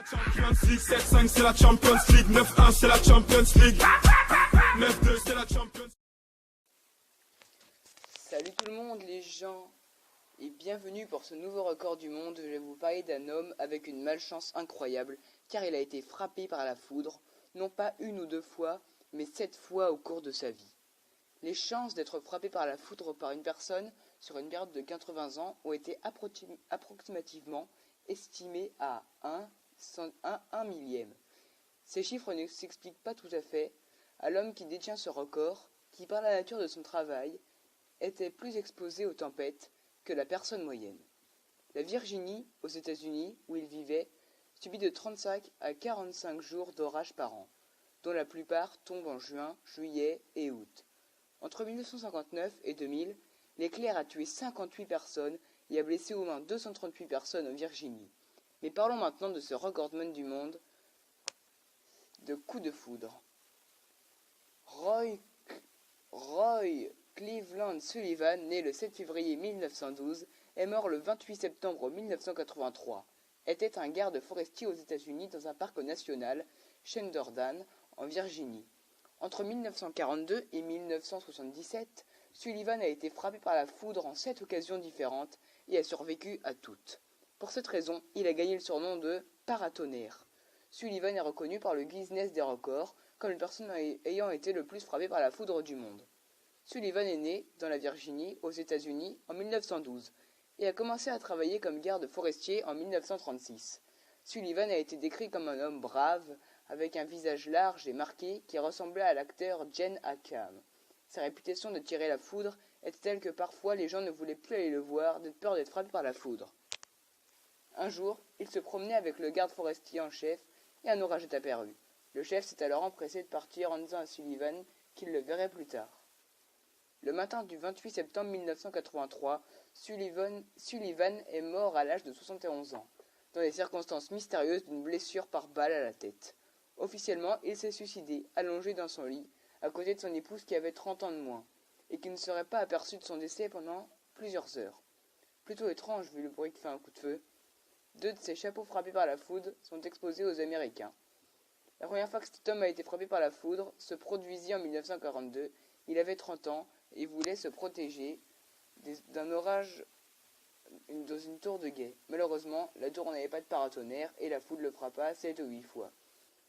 Champions League, 7-5 c'est la Champions League, 9-1 c'est la Champions League, 9-2 c'est la Champions League. Salut tout le monde les gens, et bienvenue pour ce nouveau record du monde. Je vais vous parler d'un homme avec une malchance incroyable, car il a été frappé par la foudre, non pas une ou deux fois, mais 7 fois au cours de sa vie. Les chances d'être frappé par la foudre par une personne sur une période de 80 ans ont été approximativement estimées à 1 millième. Ces chiffres ne s'expliquent pas tout à fait à l'homme qui détient ce record, qui par la nature de son travail était plus exposé aux tempêtes que la personne moyenne. La Virginie, aux États-Unis, où il vivait, subit de 35 à 45 jours d'orage par an, dont la plupart tombent en juin, juillet et août. Entre 1959 et 2000, l'éclair a tué 58 personnes et a blessé au moins 238 personnes en Virginie. Mais parlons maintenant de ce recordman du monde de coups de foudre. Roy Cleveland Sullivan, né le 7 février 1912, est mort le 28 septembre 1983, était un garde forestier aux États-Unis dans un parc national, Shenandoah, en Virginie. Entre 1942 et 1977, Sullivan a été frappé par la foudre en 7 occasions différentes et a survécu à toutes. Pour cette raison, il a gagné le surnom de « paratonnerre ». Sullivan est reconnu par le Guinness des records comme la personne ayant été le plus frappée par la foudre du monde. Sullivan est né dans la Virginie, aux États-Unis, en 1912 et a commencé à travailler comme garde forestier en 1936. Sullivan a été décrit comme un homme brave, avec un visage large et marqué qui ressemblait à l'acteur Gene Hackman. Sa réputation de tirer la foudre était telle que parfois les gens ne voulaient plus aller le voir de peur d'être frappé par la foudre. Un jour, il se promenait avec le garde forestier en chef et un orage est apparu. Le chef s'est alors empressé de partir en disant à Sullivan qu'il le verrait plus tard. Le matin du 28 septembre 1983, Sullivan est mort à l'âge de 71 ans, dans les circonstances mystérieuses d'une blessure par balle à la tête. Officiellement, il s'est suicidé, allongé dans son lit, à côté de son épouse qui avait 30 ans de moins, et qui ne serait pas aperçue de son décès pendant plusieurs heures. Plutôt étrange vu le bruit que fait un coup de feu. 2 de ses chapeaux frappés par la foudre sont exposés aux Américains. La première fois que cet homme a été frappé par la foudre se produisit en 1942. Il avait 30 ans et voulait se protéger d'un orage dans une tour de guet. Malheureusement, la tour n'avait pas de paratonnerre et la foudre le frappa 7 ou 8 fois.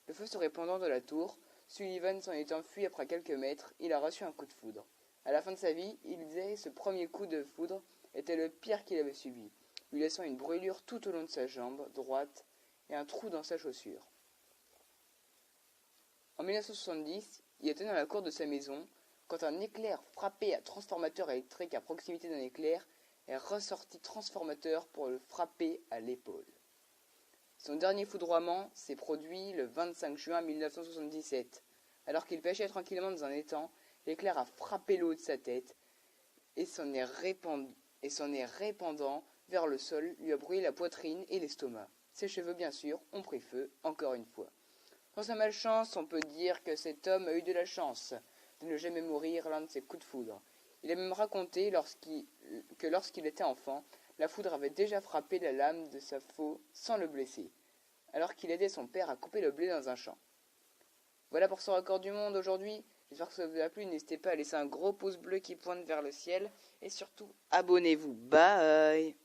Le feu se répandant de la tour, Sullivan s'en est enfui après quelques mètres, il a reçu un coup de foudre. À la fin de sa vie, il disait ce premier coup de foudre était le pire qu'il avait subi, lui laissant une brûlure tout au long de sa jambe droite et un trou dans sa chaussure. En 1970, il était dans la cour de sa maison quand un éclair frappé un transformateur électrique à proximité d'un éclair est ressorti transformateur pour le frapper à l'épaule. Son dernier foudroiement s'est produit le 25 juin 1977. Alors qu'il pêchait tranquillement dans un étang, l'éclair a frappé le haut de sa tête et s'en est répandant vers le sol, lui a brûlé la poitrine et l'estomac. Ses cheveux, bien sûr, ont pris feu, encore une fois. Dans sa malchance, on peut dire que cet homme a eu de la chance de ne jamais mourir l'un de ses coups de foudre. Il a même raconté que lorsqu'il était enfant, la foudre avait déjà frappé la lame de sa faux sans le blesser, alors qu'il aidait son père à couper le blé dans un champ. Voilà pour ce record du monde aujourd'hui. J'espère que ça vous a plu. N'hésitez pas à laisser un gros pouce bleu qui pointe vers le ciel. Et surtout, abonnez-vous. Bye!